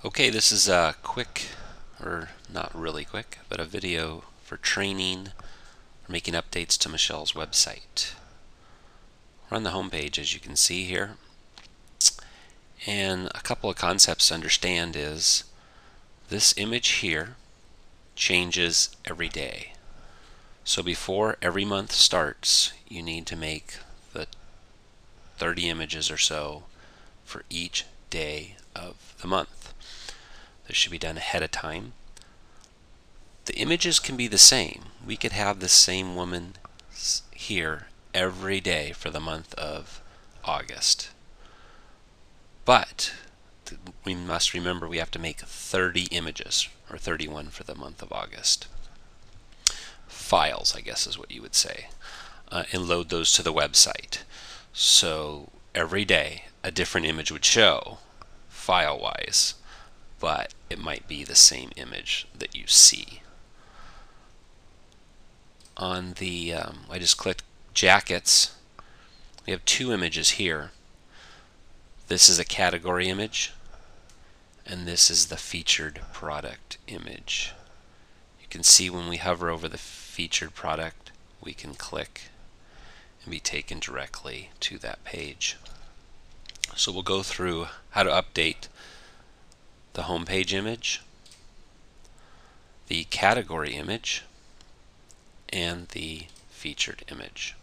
Okay, this is a quick, or not really quick, but a video for training or making updates to Michelle's website. We're on the home page, as you can see here. And a couple of concepts to understand is this image here changes every day. So before every month starts, you need to make the 30 images or so for each day of the month. This should be done ahead of time. The images can be the same. We could have the same woman here every day for the month of August. But we must remember we have to make 30 images, or 31 for the month of August. Files, I guess is what you would say, and load those to the website. So every day a different image would show file-wise, but it might be the same image that you see. On the, I just clicked jackets. We have two images here. This is a category image, and this is the featured product image. You can see when we hover over the featured product, we can click and be taken directly to that page. So we'll go through how to update the home page image, the category image, and the featured image.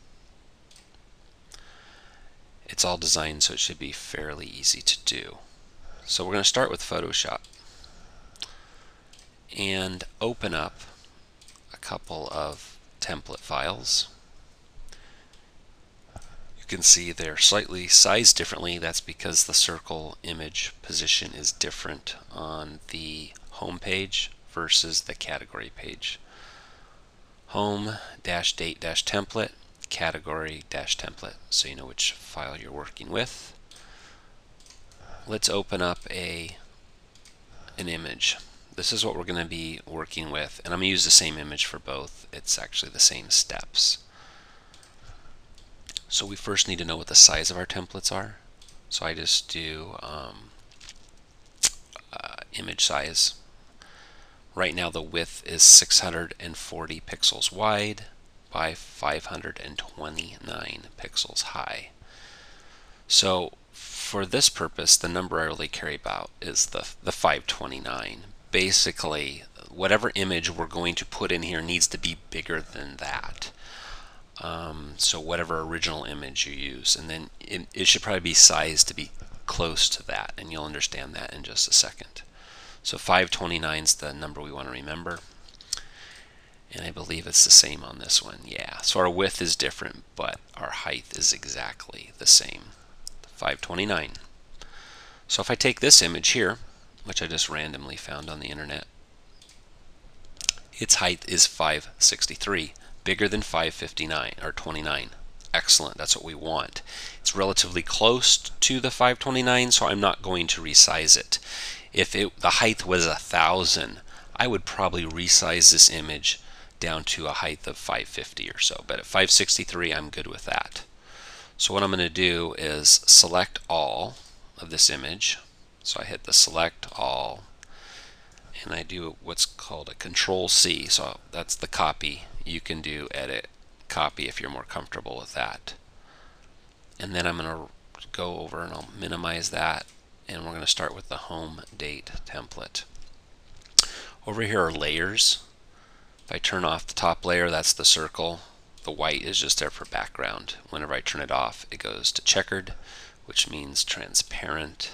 It's all designed so it should be fairly easy to do. So we're going to start with Photoshop and open up a couple of template files. You can see they're slightly sized differently. That's because the circle image position is different on the home page versus the category page. Home-date-template, category-template, so you know which file you're working with. Let's open up an image. This is what we're going to be working with, and I'm going to use the same image for both. It's actually the same steps. So we first need to know what the size of our templates are. So I just do image size. Right now the width is 640 pixels wide by 529 pixels high. So for this purpose, the number I really care about is the 529. Basically, whatever image we're going to put in here needs to be bigger than that. So whatever original image you use, and then it should probably be sized to be close to that, and you'll understand that in just a second. So 529 is the number we want to remember, and I believe it's the same on this one. Yeah, so our width is different, but our height is exactly the same. 529. So if I take this image here, which I just randomly found on the internet, its height is 563, bigger than 559 or 29. Excellent, that's what we want. It's relatively close to the 529, so I'm not going to resize it. If the height was 1,000, I would probably resize this image down to a height of 550 or so, but at 563 I'm good with that. So what I'm going to do is select all of this image. So I hit the select all, and I do what's called a Control-C. So that's the copy. You can do edit, copy if you're more comfortable with that. And then I'm going to go over and I'll minimize that, and we're going to start with the home date template. Over here are layers. If I turn off the top layer, that's the circle. The white is just there for background. Whenever I turn it off, it goes to checkered, which means transparent.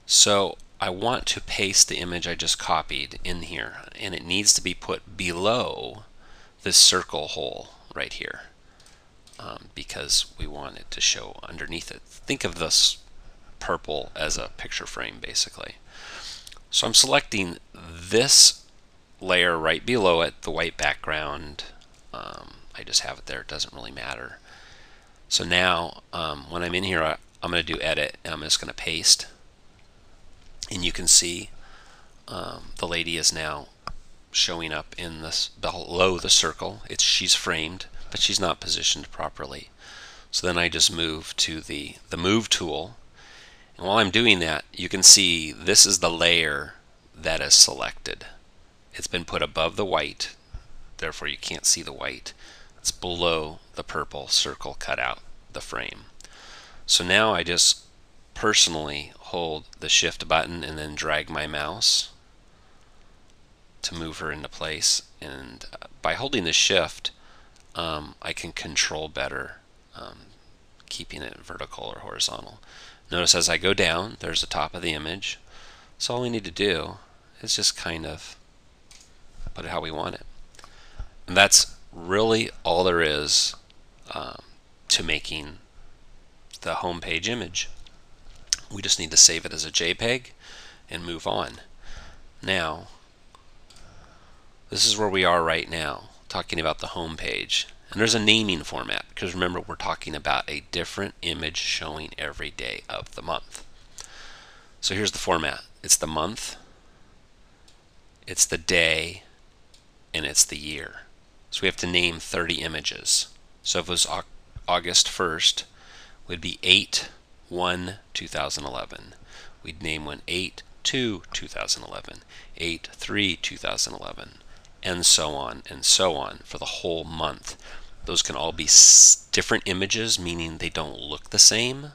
So I want to paste the image I just copied in here, and it needs to be put below this circle hole right here, because we want it to show underneath it. Think of this purple as a picture frame, basically. So I'm selecting this layer right below it, the white background. I just have it there, it doesn't really matter. So now when I'm in here, I'm going to do edit, and I'm just going to paste, and you can see the lady is now showing up in this below the circle. She's framed, but she's not positioned properly. So then I just move to the move tool, And while I'm doing that, you can see this is the layer that is selected. It's been put above the white, therefore you can't see the white. It's below the purple circle cut out the frame. So now I just personally hold the shift button and then drag my mouse to move her into place, and by holding the shift I can control better keeping it vertical or horizontal. Notice as I go down, there's the top of the image, so all we need to do is just kind of put it how we want it. And that's really all there is to making the home page image. We just need to save it as a JPEG and move on. Now, this is where we are right now, talking about the home page. And there's a naming format, because remember, we're talking about a different image showing every day of the month. So here's the format. It's the month, it's the day, and it's the year. So we have to name 30 images. So if it was August 1st, it would be 8/1/2011. We'd name one 8/2/2011, 8/3/2011, and so on for the whole month. Those can all be different images, meaning they don't look the same,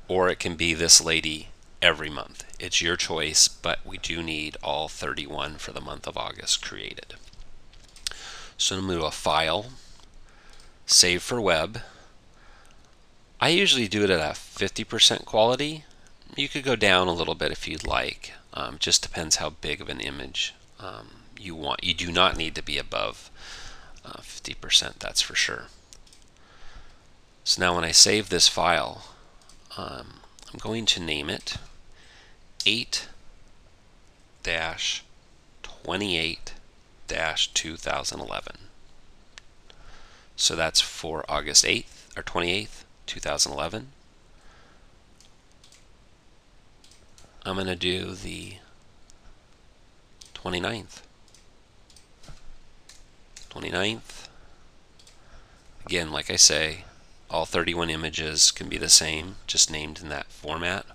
or it can be this lady every month. It's your choice, but we do need all 31 for the month of August created. So I'm going to do a File, Save for Web. I usually do it at a 50% quality. You could go down a little bit if you'd like. Just depends how big of an image you want. You do not need to be above 50%, that's for sure. So now when I save this file, I'm going to name it 8-28-2011. So that's for August 8th or 28th, 2011. I'm going to do the 29th. 29th. Again, like I say, all 31 images can be the same, just named in that format,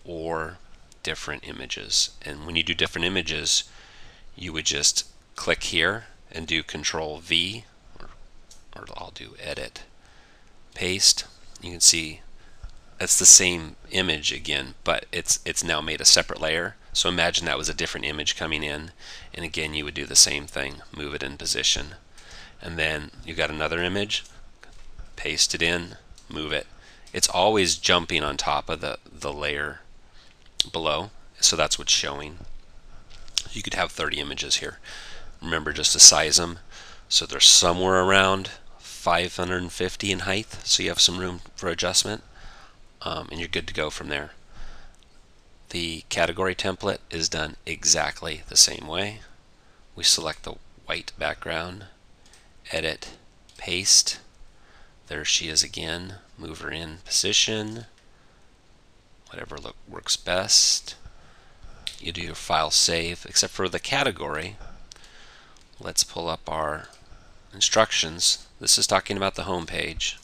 or different images. And when you do different images, you would just click here and do Control V, or I'll do Edit, Paste. You can see that's the same image again, but it's now made a separate layer. So imagine that was a different image coming in, and again you would do the same thing, move it in position, and then you got another image, paste it in, move it. It's always jumping on top of the layer below, so that's what's showing. You could have 30 images here. Remember just to size them so they're somewhere around 550 in height, so you have some room for adjustment, and you're good to go from there. The category template is done exactly the same way. We select the white background, edit, paste. There she is again. Move her in position, whatever look works best. You do your file save, except for the category. Let's pull up our instructions. This is talking about the home page.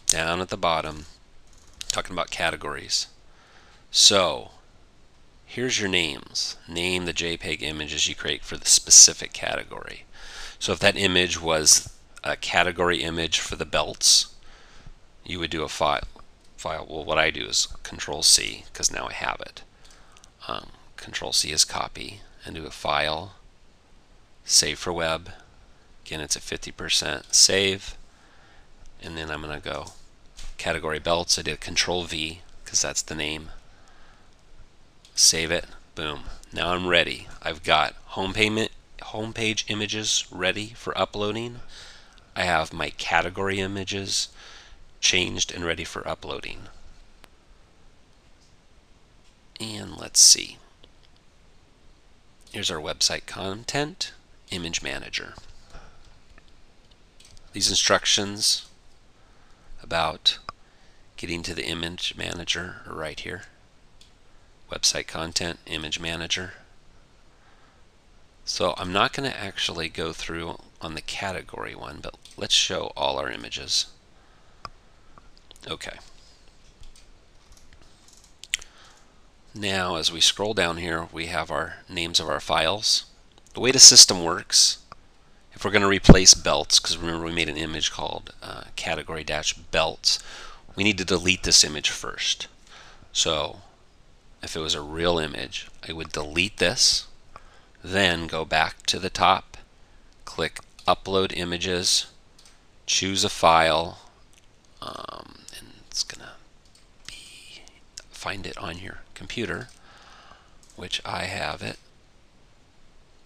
Down at the bottom, talking about categories. So here's your names. Name the JPEG images you create for the specific category. So if that image was a category image for the belts, you would do a file. Well, what I do is Control C, because now I have it. Control C is copy, and do a File, Save for Web. Again, it's at 50%. Save, and then I'm going to go category belts. I did Control V because that's the name. Save it. Boom. Now I'm ready. I've got home page images ready for uploading. I have my category images changed and ready for uploading. And let's see. Here's our website content, image manager. These instructions about getting to the image manager are right here. Website content, image manager. So I'm not going to actually go through on the category one, but let's show all our images. Okay. Now as we scroll down here, we have our names of our files. The way the system works, if we're going to replace belts, because remember we made an image called category-belts, we need to delete this image first. So if it was a real image, I would delete this, then go back to the top, click Upload Images, choose a file, and it's going to find it on your computer, which I have it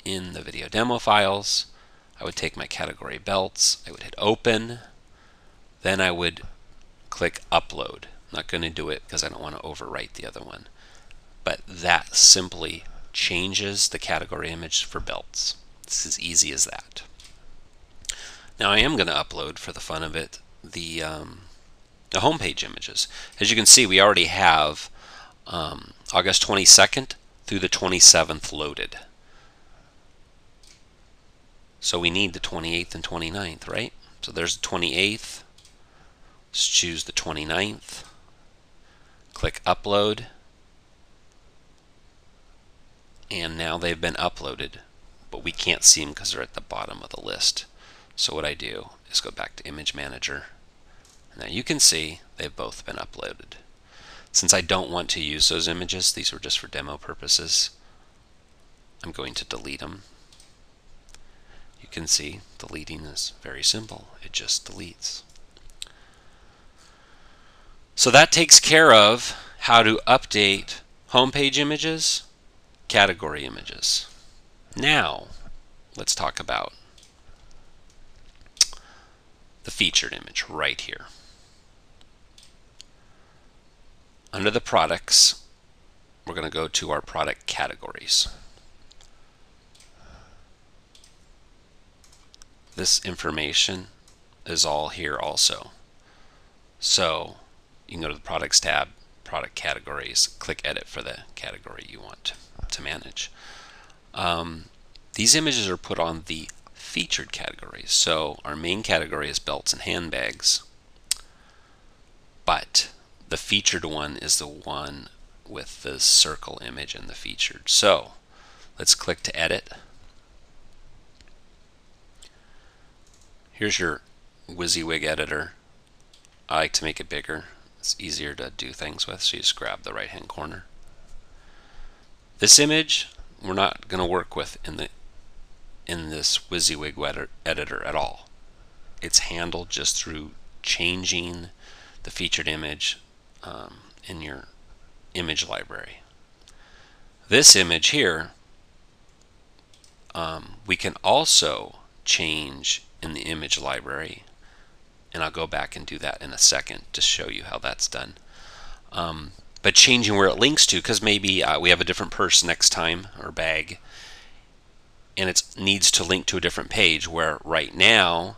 in the video demo files. I would take my category belts, I would hit open, then I would click upload. I'm not going to do it because I don't want to overwrite the other one, but that simply changes the category image for belts. It's as easy as that. Now I am going to upload, for the fun of it, the homepage images. As you can see, we already have August 22nd through the 27th loaded. So we need the 28th and 29th, right? So there's the 28th. Let's choose the 29th. Click Upload. And now they've been uploaded, but we can't see them because they're at the bottom of the list. So what I do is go back to Image Manager. Now you can see they've both been uploaded. Since I don't want to use those images, these were just for demo purposes, I'm going to delete them. You can see deleting is very simple. It just deletes. So that takes care of how to update homepage images, category images. Now let's talk about the featured image right here. Under the products, we're going to go to our product categories. This information is all here also. So you can go to the products tab, product categories, click edit for the category you want to manage. These images are put on the featured categories. So our main category is belts and handbags, but the featured one is the one with the circle image and the featured. So let's click to edit. Here's your WYSIWYG editor. I like to make it bigger. It's easier to do things with, so you just grab the right hand corner. This image we're not going to work with in this WYSIWYG editor at all. It's handled just through changing the featured image in your image library. This image here we can also change in the image library, and I'll go back and do that in a second to show you how that's done. But changing where it links to, because maybe we have a different purse next time, or bag, and it needs to link to a different page, where right now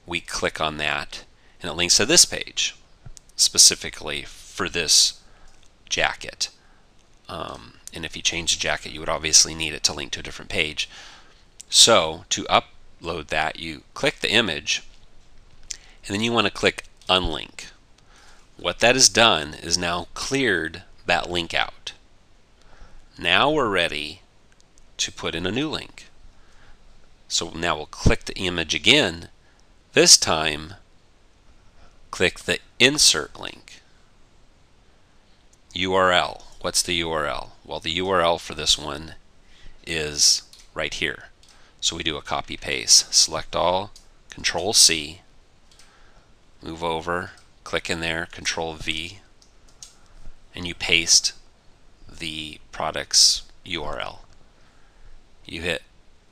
we click on that and it links to this page specifically for this jacket. And if you change the jacket, you would obviously need it to link to a different page. So to upload that, you click the image and then you want to click unlink. What that has done is now cleared that link out. Now we're ready to put in a new link. So now we'll click the image again. This time click the insert link. URL. What's the URL? Well, the URL for this one is right here. So we do a copy paste. Select all, Control C, move over, click in there, Control V, and you paste the product's URL. You hit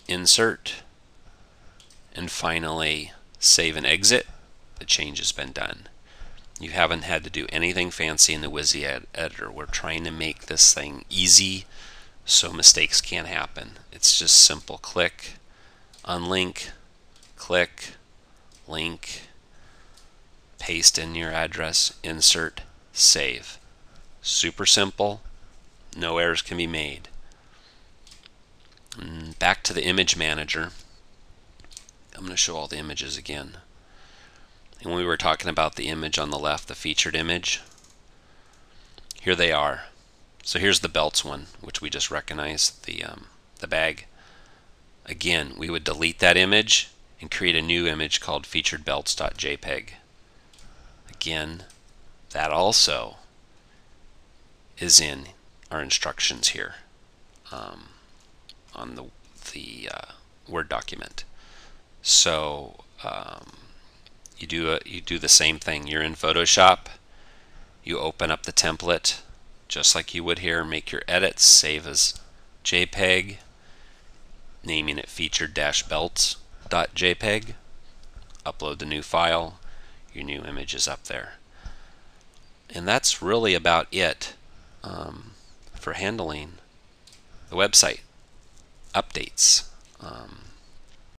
insert, and finally save and exit. The change has been done. You haven't had to do anything fancy in the WYSIWYG editor. We're trying to make this thing easy so mistakes can't happen. It's just simple. Click, unlink, click, link, paste in your address, insert, save. Super simple. No errors can be made. Back to the image manager. I'm going to show all the images again. And when we were talking about the image on the left, the featured image, here they are. So here's the belts one, which we just recognized, the bag. Again, we would delete that image and create a new image called featuredbelts.jpg. Again, that also is in our instructions here on the Word document. So you do the same thing. You're in Photoshop. You open up the template just like you would here. Make your edits. Save as JPEG. Naming it featured-belts.jpg. Upload the new file. Your new image is up there. And that's really about it for handling the website updates.